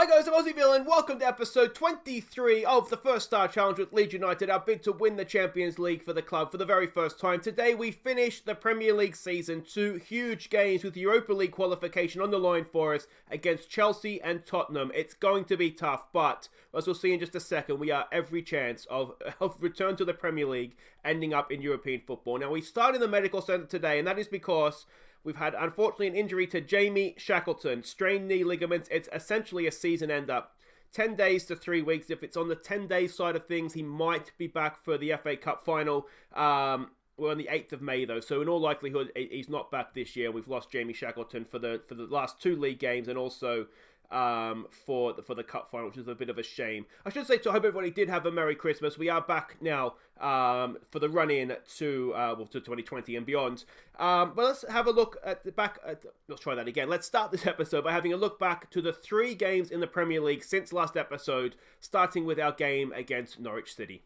Hi guys, I'm Aussie Villain. Welcome to episode 23 of the First Star Challenge with Leeds United, our bid to win the Champions League for the club for the very first time. Today we finish the Premier League season, 2 huge games with Europa League qualification on the line for us against Chelsea and Tottenham. It's going to be tough, but as we'll see in just a second, we are every chance of return to the Premier League, ending up in European football. Now we start in the medical centre today, and that is because we've had, unfortunately, an injury to Jamie Shackleton. Strained knee ligaments. It's essentially a season ender. 10 days to 3 weeks. If it's on the 10-day side of things, he might be back for the FA Cup final. We're on the 8th of May, though, so in all likelihood, he's not back this year. We've lost Jamie Shackleton for the last 2 league games and also for the cup final, which is a bit of a shame. I should say, I hope everybody did have a Merry Christmas. We are back now for the run-in to 2020 and beyond. But let's have a look at the back. Let's try that again. Let's start this episode by having a look back to the 3 games in the Premier League since last episode, starting with our game against Norwich City.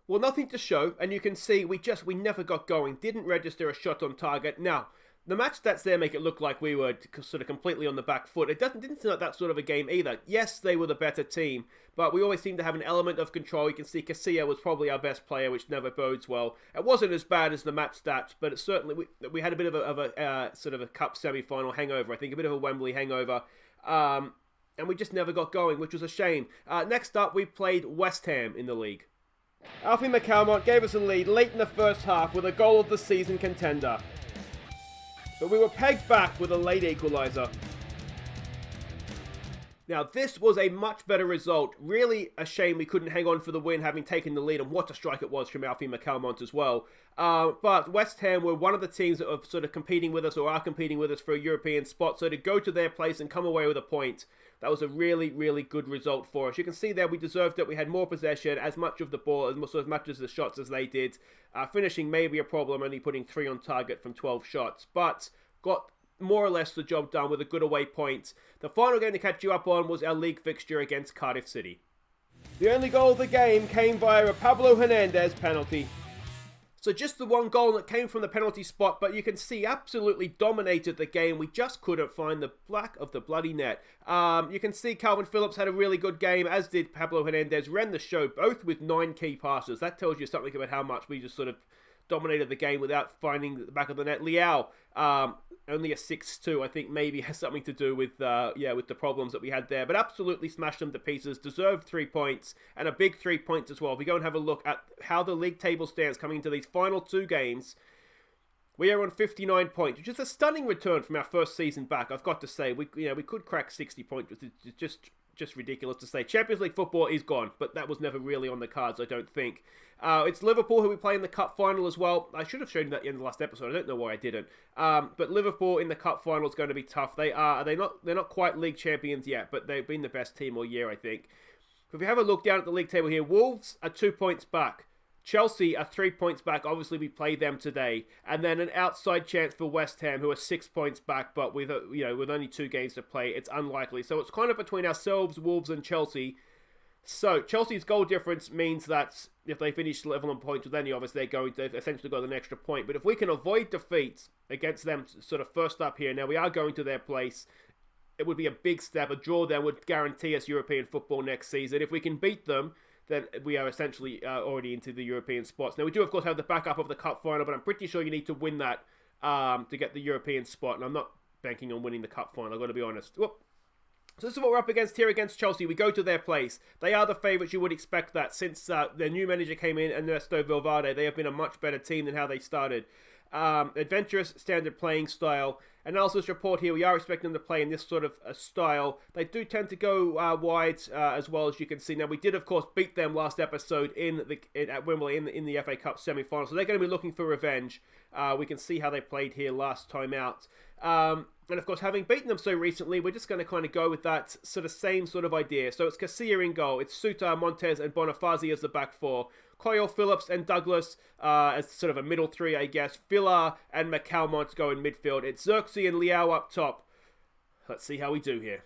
Well, nothing to show, and you can see we never got going. Didn't register a shot on target. Now, the match stats there make it look like we were sort of completely on the back foot. It didn't seem like that sort of a game either. Yes, they were the better team, but we always seem to have an element of control. You can see Casilla was probably our best player, which never bodes well. It wasn't as bad as the match stats, but it certainly we had a bit of a sort of a cup semi-final hangover. I think a bit of a Wembley hangover. And we just never got going, which was a shame. Next up, we played West Ham in the league. Alfie McAlmont gave us a lead late in the first half with a goal of the season contender. But we were pegged back with a late equaliser. Now, this was a much better result. Really a shame we couldn't hang on for the win, having taken the lead, and what a strike it was from Alfie McAlmont as well. But West Ham were one of the teams that are sort of competing with us, or are competing with us for a European spot, so to go to their place and come away with a point, that was a really, really good result for us. You can see there we deserved it. We had more possession, as much of the ball, as much as the shots as they did. Finishing may be a problem, only putting 3 on target from 12 shots, but got more or less the job done with a good away point. The final game to catch you up on was our league fixture against Cardiff City. The only goal of the game came via a Pablo Hernandez penalty. So just the one goal that came from the penalty spot, but you can see absolutely dominated the game. We just couldn't find the back of the bloody net. You can see Calvin Phillips had a really good game, as did Pablo Hernandez. Ran the show, both with 9 key passes. That tells you something about how much we just sort of dominated the game without finding the back of the net. Liao, only a 6-2, I think maybe has something to do with with the problems that we had there. But absolutely smashed them to pieces. Deserved 3 points, and a big 3 points as well. If we go and have a look at how the league table stands coming into these final 2 games, we are on 59 points, which is a stunning return from our first season back. I've got to say, we could crack 60 points, which is just ridiculous to say. Champions League football is gone, but that was never really on the cards, I don't think. It's Liverpool who we play in the cup final as well. I should have shown you that in the last episode. I don't know why I didn't. But Liverpool in the cup final is going to be tough. They're not quite league champions yet, but they've been the best team all year, I think. If we have a look down at the league table here, Wolves are 2 points back. Chelsea are 3 points back. Obviously, we play them today. And then an outside chance for West Ham, who are 6 points back, but with only 2 games to play, it's unlikely. So it's kind of between ourselves, Wolves, and Chelsea. So Chelsea's goal difference means that if they finish level on points with any of us, they're going to essentially got an extra point. But if we can avoid defeat against them sort of first up here, now we are going to their place, it would be a big step. A draw then would guarantee us European football next season. If we can beat them, then we are essentially already into the European spots. Now, we do, of course, have the backup of the cup final, but I'm pretty sure you need to win that to get the European spot, and I'm not banking on winning the cup final, I've got to be honest. Whoop. So this is what we're up against here against Chelsea. We go to their place. They are the favourites. You would expect that since their new manager came in, Ernesto Valverde. They have been a much better team than how they started. Adventurous, standard playing style. Analysis report here, we are expecting them to play in this sort of style. They do tend to go wide as well, as you can see. Now, we did, of course, beat them last episode at Wembley in the FA Cup semi-final, so they're going to be looking for revenge. We can see how they played here last time out. And, of course, having beaten them so recently, we're just going to kind of go with that same sort of idea. So it's Casilla in goal. It's Suter, Montes, and Bonifazi as the back 4. Coyle, Phillips, and Douglas as sort of a middle 3, I guess. Villa and McAlmont go in midfield. It's Xerxes and Liao up top. Let's see how we do here.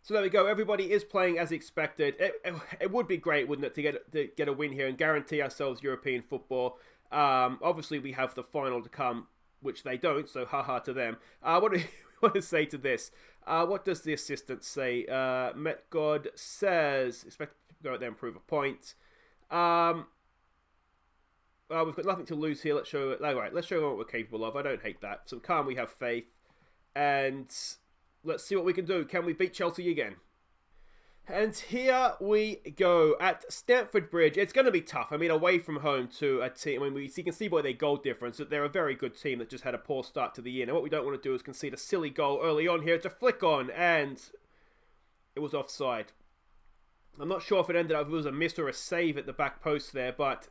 So there we go. Everybody is playing as expected. It would be great, wouldn't it, to get a win here and guarantee ourselves European football. Obviously, we have the final to come, which they don't, so haha to them. want to say to this? What does the assistant say? Met God says, expect to go out there and prove a point. We've got nothing to lose here. Let's show it. Let's show what we're capable of. I don't hate that. So calm, we have faith. And let's see what we can do. Can we beat Chelsea again? And here we go at Stamford Bridge. It's going to be tough. I mean, away from home to a team. I mean, you can see by their goal difference that they're a very good team that just had a poor start to the year. Now, what we don't want to do is concede a silly goal early on here. It's a flick on, and it was offside. I'm not sure if it ended up, if it was a miss or a save at the back post there, but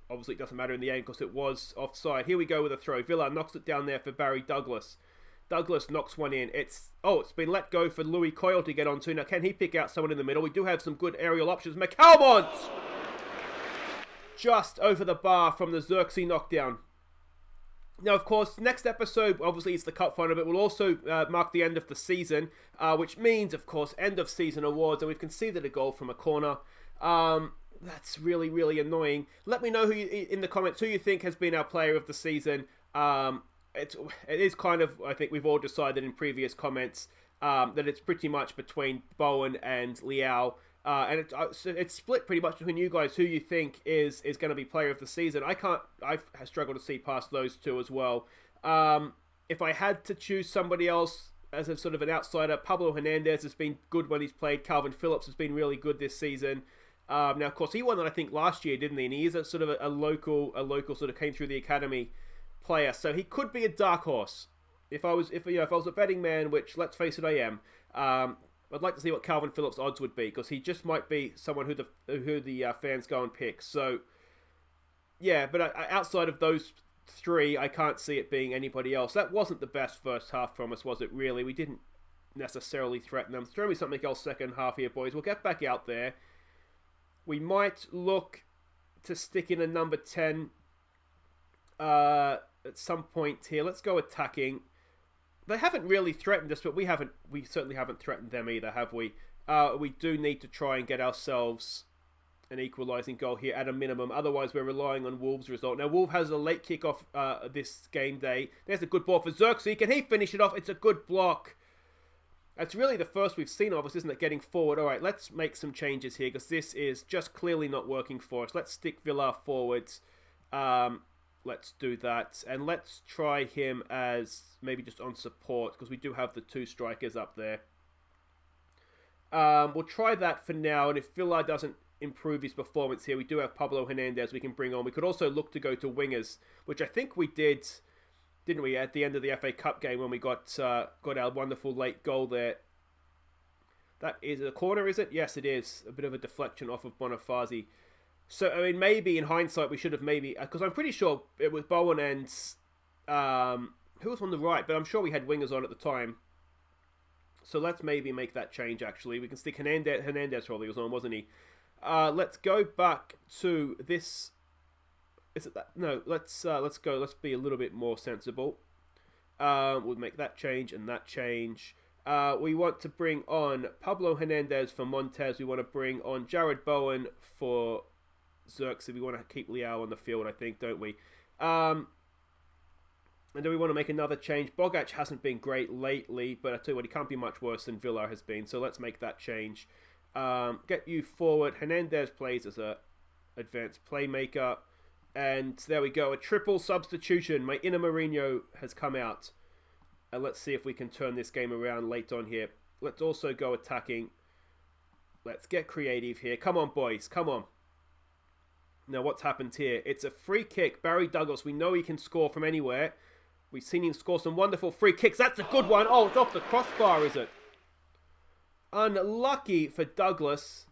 obviously it doesn't matter in the end because it was offside. Here we go with a throw. Villa knocks it down there for Barry Douglas. Douglas knocks one in. It's been let go for Louis Coyle to get onto. Now, can he pick out someone in the middle? We do have some good aerial options. McAlmont! Just over the bar from the Xerxes knockdown. Now, of course, next episode, obviously, it's the cup final, but will also mark the end of the season, which means, of course, end of season awards, and we've conceded a goal from a corner. That's really, really annoying. Let me know in the comments who you think has been our player of the season. It is kind of, I think we've all decided in previous comments that it's pretty much between Bowen and Liao. And it's split pretty much between you guys who you think is going to be player of the season. I've struggled to see past those two as well. If I had to choose somebody else as a sort of an outsider, Pablo Hernandez has been good when he's played. Calvin Phillips has been really good this season. Now, of course, he won that I think last year, didn't he? And he is a sort of a local sort of came through the academy player, so he could be a dark horse. If I was a betting man, which let's face it, I am. I'd like to see what Calvin Phillips' odds would be because he just might be someone who the fans go and pick. So yeah, but outside of those three, I can't see it being anybody else. That wasn't the best first half from us, was it? Really, we didn't necessarily threaten them. Throw me something else second half here, boys. We'll get back out there. We might look to stick in a number 10. At some point here. Let's go attacking. They haven't really threatened us, but we certainly haven't threatened them either, have we? We do need to try and get ourselves an equalising goal here at a minimum. Otherwise, we're relying on Wolves' result. Now, Wolves has a late kick-off this game day. There's a good ball for Xerxes. Can he finish it off? It's a good block. That's really the first we've seen of us, isn't it? Getting forward. All right, let's make some changes here because this is just clearly not working for us. Let's stick Villa forwards. Let's do that. And let's try him as maybe just on support because we do have the two strikers up there. We'll try that for now. And if Villa doesn't improve his performance here, we do have Pablo Hernandez we can bring on. We could also look to go to wingers, which I think we did, didn't we, at the end of the FA Cup game when we got our wonderful late goal there. That is a corner, is it? Yes, it is. A bit of a deflection off of Bonifazi. So, I mean, maybe in hindsight we should have because I'm pretty sure it was Bowen and who was on the right, but I'm sure we had wingers on at the time. So let's maybe make that change, actually. We can stick Hernandez probably was on, wasn't he? Let's go back to this. Is it that? No, let's go. Let's be a little bit more sensible. We'll make that change and that change. We want to bring on Pablo Hernandez for Montez. We want to bring on Jared Bowen for Xerxes. We want to keep Liao on the field, I think, don't we? And then we want to make another change. Bogac hasn't been great lately, but I tell you what, he can't be much worse than Villa has been. So let's make that change. Get you forward. Hernandez plays as a advanced playmaker. And there we go. A triple substitution. My inner Mourinho has come out. And let's see if we can turn this game around late on here. Let's also go attacking. Let's get creative here. Come on, boys. Come on. Now, what's happened here? It's a free kick. Barry Douglas, we know he can score from anywhere. We've seen him score some wonderful free kicks. That's a good one. Oh, it's off the crossbar, is it? Unlucky for Douglas.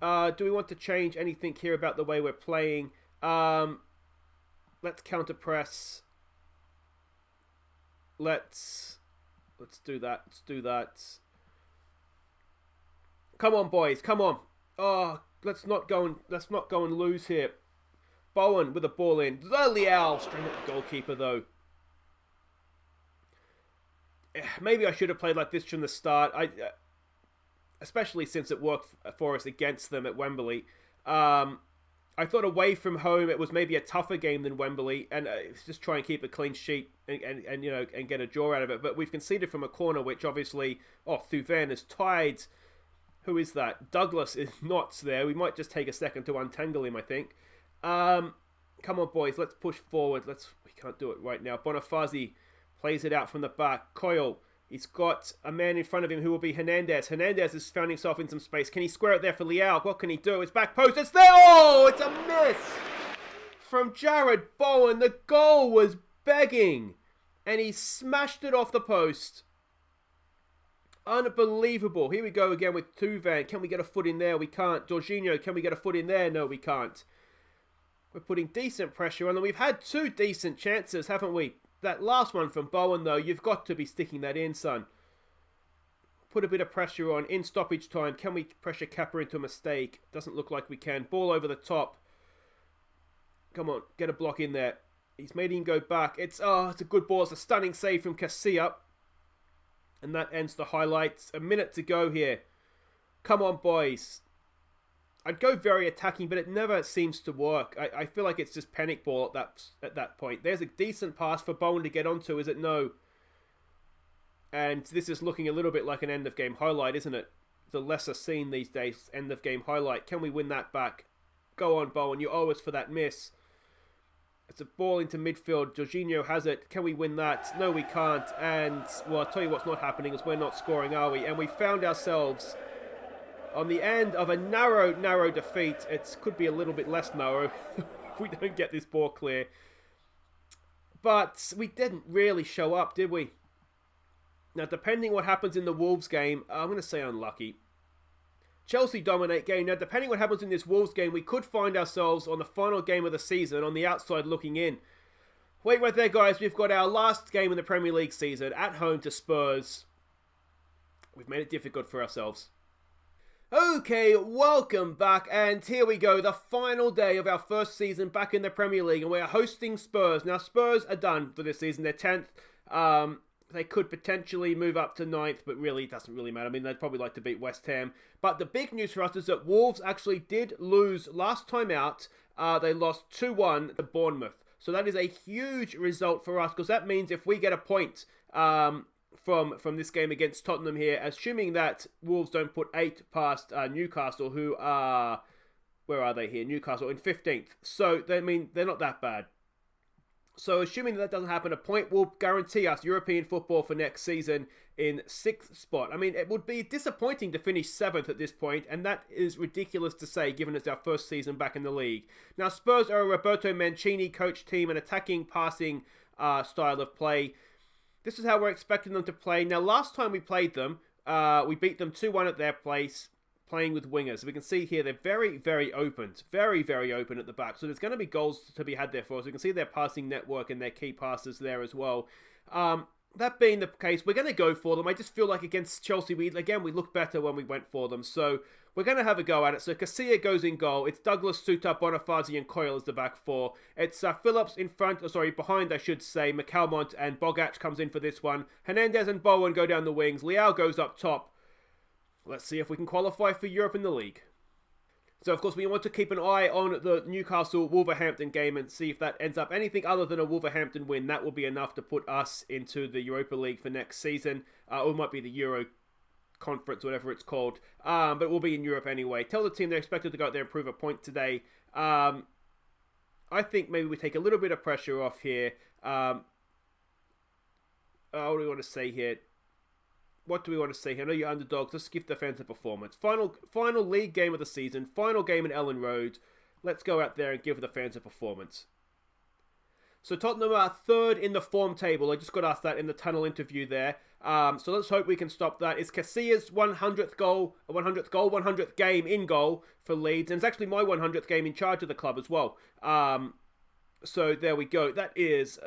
Do we want to change anything here about the way we're playing? Let's counter press. Let's do that. Let's do that. Come on, boys. Come on. Oh, let's not go and lose here. Bowen with a ball in. Liao straight at the goalkeeper though. Maybe I should have played like this from the start. Especially since it worked for us against them at Wembley. I thought away from home it was maybe a tougher game than Wembley, and just try and keep a clean sheet and get a draw out of it. But we've conceded from a corner, which obviously, Thuven is tied. Who is that? Douglas is not there. We might just take a second to untangle him, I think. Come on, boys, let's push forward. We can't do it right now. Bonifazi plays it out from the back. Coyle. He's got a man in front of him who will be Hernandez. Hernandez has found himself in some space. Can he square it there for Leao? What can he do? It's back post. It's there. Oh, it's a miss from Jared Bowen. The goal was begging. And he smashed it off the post. Unbelievable. Here we go again with Thuven. Can we get a foot in there? We can't. Jorginho, can we get a foot in there? No, we can't. We're putting decent pressure on them. We've had 2 decent chances, haven't we? That last one from Bowen, though, you've got to be sticking that in, son. Put a bit of pressure on. In stoppage time, can we pressure Kappa into a mistake? Doesn't look like we can. Ball over the top. Come on, get a block in there. He's made him go back. It's a good ball. It's a stunning save from Casilla. And that ends the highlights. A minute to go here. Come on, boys. I'd go very attacking, but it never seems to work. I feel like it's just panic ball at that point. There's a decent pass for Bowen to get onto, is it? No. And this is looking a little bit like an end-of-game highlight, isn't it? The lesser seen these days, end-of-game highlight. Can we win that back? Go on, Bowen. You owe us for that miss. It's a ball into midfield. Jorginho has it. Can we win that? No, we can't. And, well, I'll tell you what's not happening is we're not scoring, are we? And we found ourselves on the end of a narrow defeat. It could be a little bit less narrow if we don't get this ball clear. But we didn't really show up, did we? Now, depending what happens in the Wolves game, I'm going to say unlucky. Chelsea dominate game. Now, depending what happens in this Wolves game, we could find ourselves on the final game of the season on the outside looking in. Wait right there, guys. We've got our last game in the Premier League season at home to Spurs. We've made it difficult for ourselves. Okay, welcome back, and here we go, the final day of our first season back in the Premier League, and we're hosting Spurs. Now, Spurs are done for this season. They're 10th. They could potentially move up to 9th, but really, it doesn't really matter. I mean, they'd probably like to beat West Ham. But the big news for us is that Wolves actually did lose last time out. They lost 2-1 to Bournemouth. So that is a huge result for us, because that means if we get a point from this game against Tottenham here, assuming that Wolves don't put 8 past Newcastle, who are, where are they here? Newcastle in 15th. So, they're not that bad. So, assuming that doesn't happen, a point will guarantee us European football for next season in 6th spot. I mean, it would be disappointing to finish 7th at this point, and that is ridiculous to say, given it's our first season back in the league. Now, Spurs are a Roberto Mancini coach team, an attacking, passing style of play. This is how we're expecting them to play. Now, last time we played them, we beat them 2-1 at their place, playing with wingers. We can see here they're very, very open. Very, very open at the back. So there's going to be goals to be had there for us. We can see their passing network and their key passes there as well. That being the case, we're going to go for them. I just feel like against Chelsea, we looked better when we went for them. So we're going to have a go at it. So Casilla goes in goal. It's Douglas, Suter, Bonifazi, and Coyle as the back four. It's Phillips in front, behind, I should say. McAlmont and Bogac comes in for this one. Hernandez and Bowen go down the wings. Leao goes up top. Let's see if we can qualify for Europe in the league. So, of course, we want to keep an eye on the Newcastle-Wolverhampton game and see if that ends up anything other than a Wolverhampton win. That will be enough to put us into the Europa League for next season. Or it might be the Euro Conference, whatever it's called. But we'll be in Europe anyway. Tell the team they're expected to go out there and prove a point today. I think maybe we take a little bit of pressure off here. What do we want to say here? What do we want to say here? I know you're underdogs. Let's give the fans a performance. Final league game of the season. Final game in Ellen Road. Let's go out there and give the fans a performance. So Tottenham are 3rd in the form table. I just got asked that in the tunnel interview there. So let's hope we can stop that. It's Casilla's 100th goal, 100th game in goal for Leeds. And it's actually my 100th game in charge of the club as well. So there we go. That is,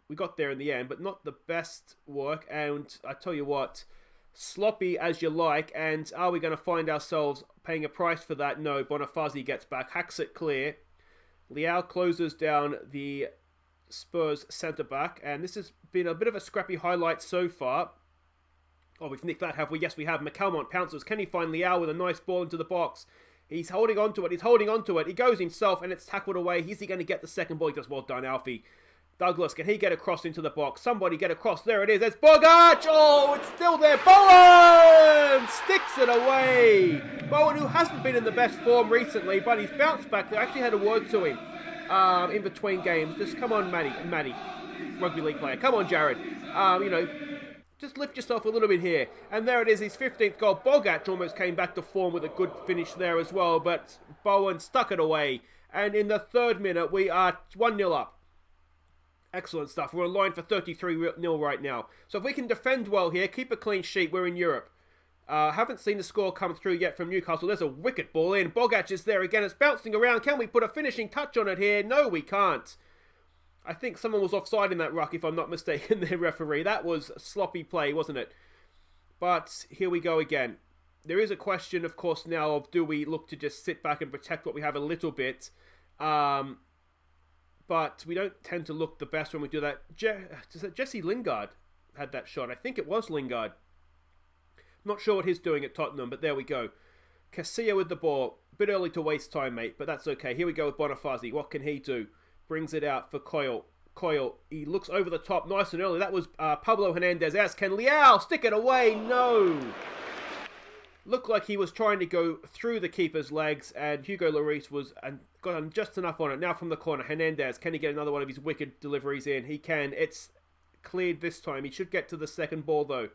we got there in the end, but not the best work. And I tell you what, sloppy as you like, and are we going to find ourselves paying a price for that? No, Bonifazi gets back, hacks it clear. Leao closes down the Spurs centre-back, and this has been a bit of a scrappy highlight so far. Oh, we've nicked that, have we? Yes, we have. McAlmont pounces. Can he find Leao with a nice ball into the box? He's holding on to it. He's holding on to it. He goes himself, and it's tackled away. Is he going to get the second ball? He does. Well done, Alfie. Douglas, can he get across into the box? Somebody get across. There it is. There's Bogarts. Oh, it's still there. Bowen sticks it away. Bowen, who hasn't been in the best form recently, but he's bounced back. They actually had a word to him in between games. Just come on, Matty. Rugby league player. Come on, Jared. Just lift yourself a little bit here. And there it is, his 15th goal. Bogarts almost came back to form with a good finish there as well, but Bowen stuck it away. And in the 3rd minute, we are 1-0 up. Excellent stuff. We're on line for 33-0 right now. So if we can defend well here, keep a clean sheet, we're in Europe. Haven't seen the score come through yet from Newcastle. There's a wicket ball in. Bogarts is there again. It's bouncing around. Can we put a finishing touch on it here? No, we can't. I think someone was offside in that ruck, if I'm not mistaken, there, referee. That was sloppy play, wasn't it? But here we go again. There is a question, of course, now of do we look to just sit back and protect what we have a little bit. But we don't tend to look the best when we do that. Jesse Lingard had that shot. I think it was Lingard. Not sure what he's doing at Tottenham, but there we go. Casilla with the ball. Bit early to waste time, mate, but that's okay. Here we go with Bonifazi. What can he do? Brings it out for Coyle. He looks over the top nice and early. That was Pablo Hernandez. As can Leao stick it away? No. Looked like he was trying to go through the keeper's legs, and Hugo Lloris got just enough on it. Now from the corner, Hernandez. Can he get another one of his wicked deliveries in? He can. It's cleared this time. He should get to the second ball, though.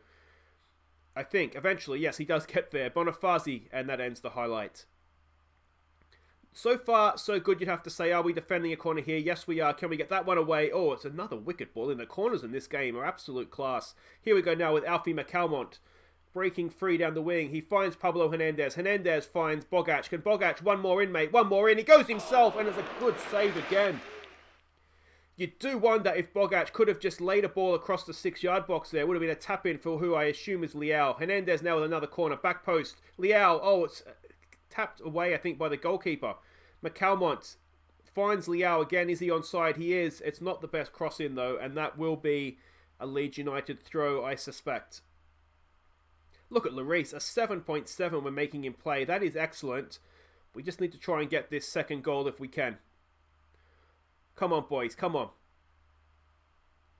I think. Eventually, yes, he does get there. Bonifazi, and that ends the highlight. So far, so good, you'd have to say. Are we defending a corner here? Yes, we are. Can we get that one away? Oh, it's another wicket ball. In the corners in this game are absolute class. Here we go now with Alfie McAlmont. Breaking free down the wing. He finds Pablo Hernandez. Hernandez finds Bogarts. Can Bogarts? One more in, mate. One more in. He goes himself, and it's a good save again. You do wonder if Bogarts could have just laid a ball across the 6-yard box there. It would have been a tap-in for who I assume is Leao. Hernandez now with another corner. Back post. Leao. Oh, it's tapped away, I think, by the goalkeeper. McAlmont finds Leao again. Is he onside? He is. It's not the best cross-in, though, and that will be a Leeds United throw, I suspect. Look at Lloris, a 7.7 we're making him play. That is excellent. We just need to try and get this second goal if we can. Come on, boys, come on.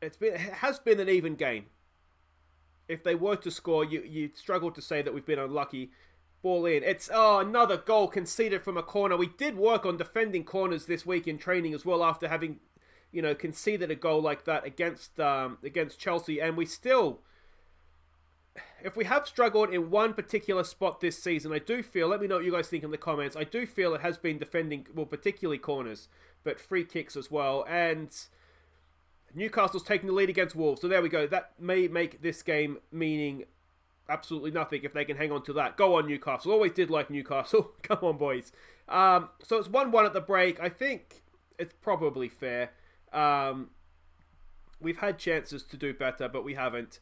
It has been an even game. If they were to score, you'd struggle to say that we've been unlucky. Ball in. It's another goal conceded from a corner. We did work on defending corners this week in training as well after having, conceded a goal like that against Chelsea, and we still... If we have struggled in one particular spot this season, I do feel, let me know what you guys think in the comments, I do feel it has been defending, well, particularly corners, but free kicks as well, and Newcastle's taking the lead against Wolves, so there we go. That may make this game meaning absolutely nothing if they can hang on to that. Go on, Newcastle. Always did like Newcastle. Come on, boys. So it's 1-1 at the break. I think it's probably fair. We've had chances to do better, but we haven't.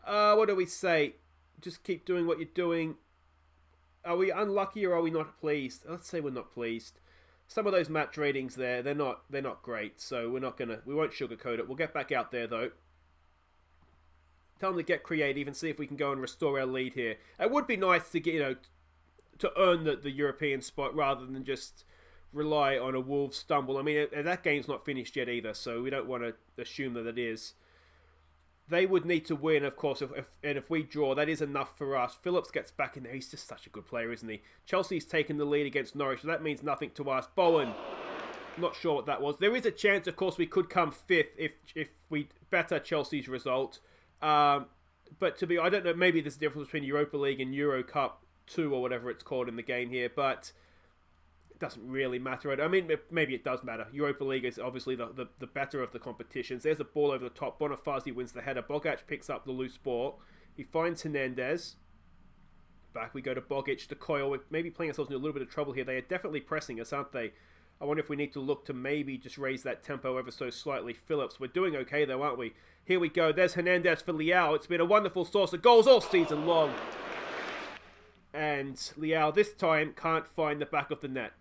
What do we say? Just keep doing what you're doing. Are we unlucky or are we not pleased? Let's say we're not pleased. Some of those match ratings there, they're not great, so we won't sugarcoat it. We'll get back out there though. Tell them to get creative and see if we can go and restore our lead here. It would be nice to get, to earn the European spot rather than just rely on a Wolves stumble. I mean, that game's not finished yet either, so we don't want to assume that it is. They would need to win, of course, if we draw, that is enough for us. Phillips gets back in there. He's just such a good player, isn't he? Chelsea's taken the lead against Norwich, so that means nothing to us. Bowen, not sure what that was. There is a chance, of course, we could come fifth if we better Chelsea's result. But I don't know, maybe there's a difference between Europa League and Euro Cup 2 or whatever it's called in the game here, but it doesn't really matter. I mean, maybe it does matter. Europa League is obviously the better of the competitions. There's a ball over the top. Bonifazi wins the header. Bogarts picks up the loose ball. He finds Hernandez. Back we go to Bogic, to Coyle. We're maybe playing ourselves in a little bit of trouble here. They are definitely pressing us, aren't they? I wonder if we need to look to maybe just raise that tempo ever so slightly. Phillips, we're doing okay though, aren't we? Here we go. There's Hernandez for Leao. It's been a wonderful source of goals all season long. And Leao this time can't find the back of the net.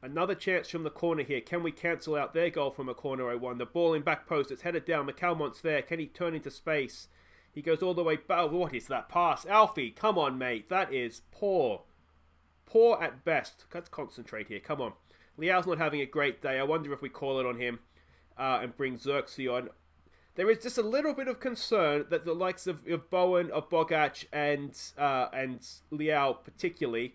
Another chance from the corner here. Can we cancel out their goal from a corner 0-1? The ball in back post. It's headed down. McAlmont's there. Can he turn into space? He goes all the way back. What is that pass? Alfie, come on, mate. That is poor. poor at best. Let's concentrate here. Come on. Liao's not having a great day. I wonder if we call it on him and bring Xerxes on. There is just a little bit of concern that the likes of Bowen, of Bogac, and Liao particularly,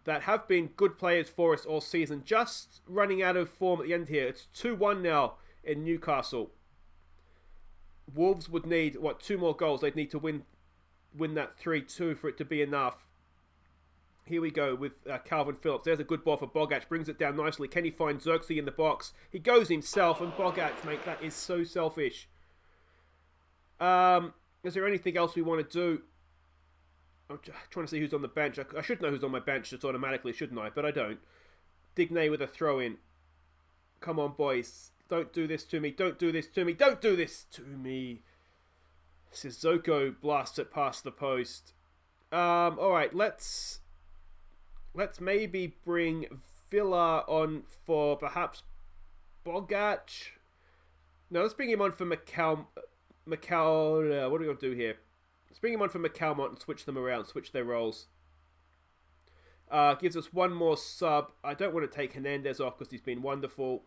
that have been good players for us all season, just running out of form at the end here. It's 2-1 now in Newcastle. Wolves would need, 2 more goals? They'd need to win that 3-2 for it to be enough. Here we go with Calvin Phillips. There's a good ball for Bogac. Brings it down nicely. Can he find Xerxes in the box? He goes himself. And Bogac, mate, that is so selfish. Is there anything else we want to do? I'm trying to see who's on the bench. I should know who's on my bench just automatically, shouldn't I? But I don't. Digne with a throw in. Come on, boys. Don't do this to me. Don't do this to me. Don't do this to me. Sissoko blasts it past the post. Alright, let's maybe bring Villa on for perhaps Bogac. No, let's bring him on for What are we going to do here? Let's bring him on for McCalmont and switch them around, switch their roles. Gives us one more sub. I don't want to take Hernandez off because he's been wonderful.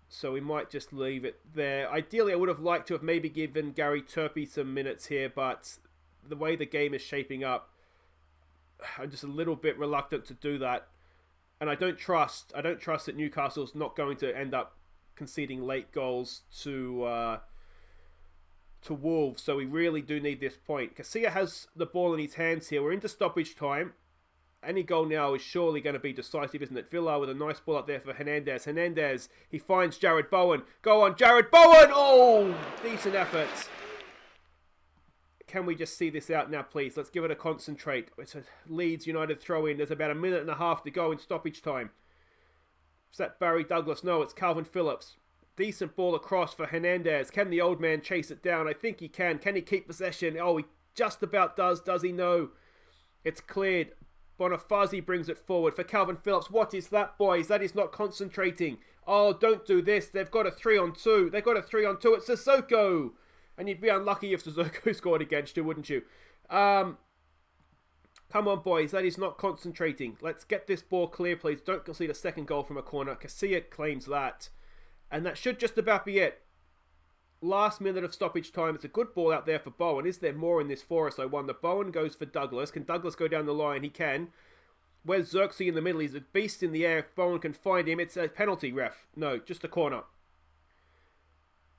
So we might just leave it there. Ideally, I would have liked to have maybe given Gary Turpie some minutes here, but the way the game is shaping up, I'm just a little bit reluctant to do that. And I don't trust that Newcastle's not going to end up conceding late goals to Wolves. So we really do need this point. Casilla has the ball in his hands here. We're into stoppage time. Any goal now is surely going to be decisive, isn't it? Villa with a nice ball up there for Hernandez. Hernandez, he finds Jared Bowen. Go on, Jared Bowen! Oh, decent effort. Can we just see this out now, please? Let's give it a concentrate. It's a Leeds United throw-in. There's about a minute and a half to go in stoppage time. Is that Barry Douglas? No, it's Calvin Phillips. Decent ball across for Hernandez. Can the old man chase it down? I think he can. Can he keep possession? Oh, he just about does. Does he? No. It's cleared. Bonifazi brings it forward for Calvin Phillips. What is that, boys? That is not concentrating. Oh, don't do this. They've got a 3-on-2. They've got a 3-on-2. It's Sissoko. And you'd be unlucky if Sissoko scored against you, wouldn't you? Come on, boys. That is not concentrating. Let's get this ball clear, please. Don't concede a second goal from a corner. Casilla claims that. And that should just about be it. Last minute of stoppage time. It's a good ball out there for Bowen. Is there more in this for us? I wonder. Bowen goes for Douglas. Can Douglas go down the line? He can. Where's Xerxes in the middle? He's a beast in the air. If Bowen can find him, it's a penalty, ref. No, just a corner.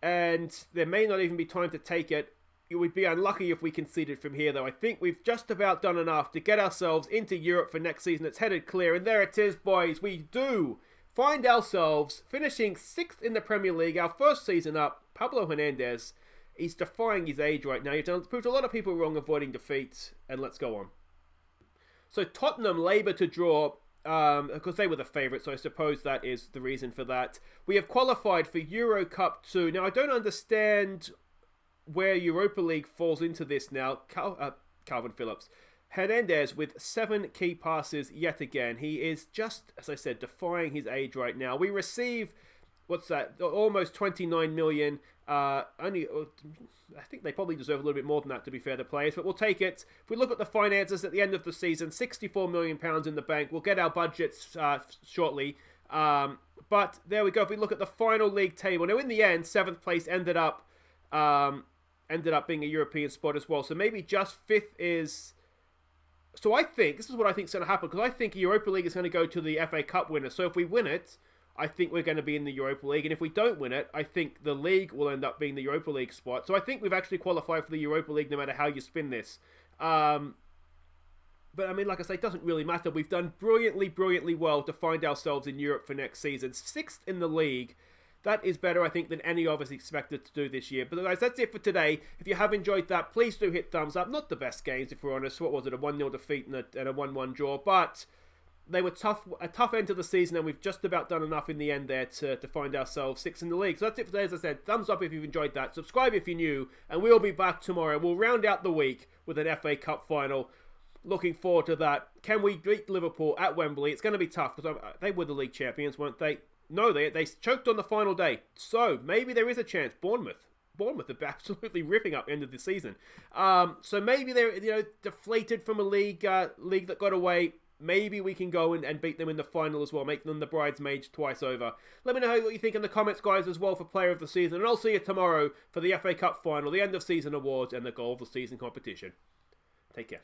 And there may not even be time to take it. It would be unlucky if we conceded from here, though. I think we've just about done enough to get ourselves into Europe for next season. It's headed clear. And there it is, boys. We do find ourselves finishing 6th in the Premier League. Our first season up. Pablo Hernandez, he's defying his age right now. He's proved a lot of people wrong avoiding defeat. And let's go on. So Tottenham labour to draw. Because they were the favourites, so I suppose that is the reason for that. We have qualified for Euro Cup 2. Now, I don't understand where Europa League falls into this now. Calvin Phillips. Hernandez with 7 key passes yet again. He is just, as I said, defying his age right now. We receive, almost 29 million. I think they probably deserve a little bit more than that, to be fair, the players, but we'll take it. If we look at the finances at the end of the season, £64 million in the bank. We'll get our budgets shortly. But there we go. If we look at the final league table, now in the end, 7th place ended up being a European spot as well. So maybe just 5th is. So I think this is what I think is going to happen, because I think Europa League is going to go to the FA Cup winner. So if we win it, I think we're going to be in the Europa League. And if we don't win it, I think the league will end up being the Europa League spot. So I think we've actually qualified for the Europa League no matter how you spin this. But I mean, like I say, it doesn't really matter. We've done brilliantly well to find ourselves in Europe for next season. 6th in the league. That is better, I think, than any of us expected to do this year. But guys, that's it for today. If you have enjoyed that, please do hit thumbs up. Not the best games, if we're honest. What was it? A 1-0 defeat and a 1-1 draw. But they were a tough end to the season, and we've just about done enough in the end there to find ourselves 6th in the league. So that's it for today. As I said, thumbs up if you've enjoyed that. Subscribe if you're new. And we'll be back tomorrow. We'll round out the week with an FA Cup final. Looking forward to that. Can we beat Liverpool at Wembley? It's going to be tough, because they were the league champions, weren't they? No, they choked on the final day. So maybe there is a chance. Bournemouth are absolutely ripping up end of the season. So maybe they're deflated from a league that got away. maybe we can go and beat them in the final as well, make them the bridesmaids twice over. Let me know what you think in the comments, guys, as well, for Player of the Season. And I'll see you tomorrow for the FA Cup final, the end of season awards, and the goal of the season competition. Take care.